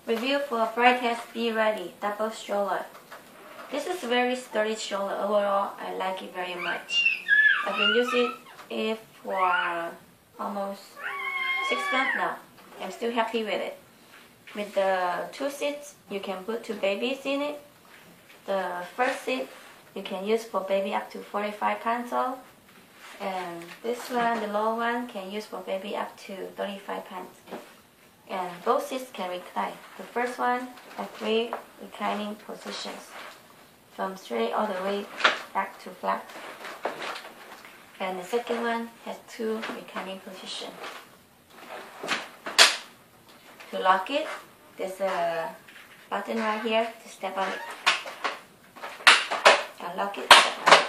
Review for Brightest Be Ready Double Stroller. This is a very sturdy stroller. Overall, I like it very much. I've been using it for almost 6 months now. I'm still happy with it. With the 2 seats, you can put 2 babies in it. The first seat you can use for baby up to 45 pounds old. And this one, the lower one, can use for baby up to 35 pounds. And both seats can recline. The first one has 3 reclining positions, from straight all the way back to flat. And the second one has 2 reclining positions. To lock it, there's a button right here to step on it. Unlock it, step on it.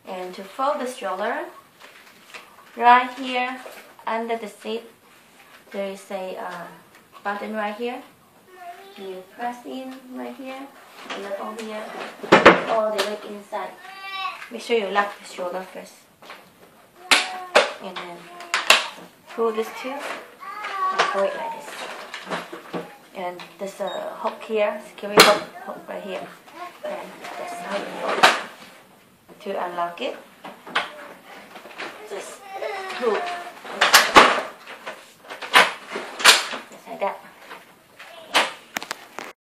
And to fold the stroller, right here under the seat, there is a button right here. You press in right here, and then over here, all the way inside. Make sure you lock the stroller first. And then pull this too, and pull it like this. And there's a hook here, security hook right here. And that's how you fold it. To unlock it, just pull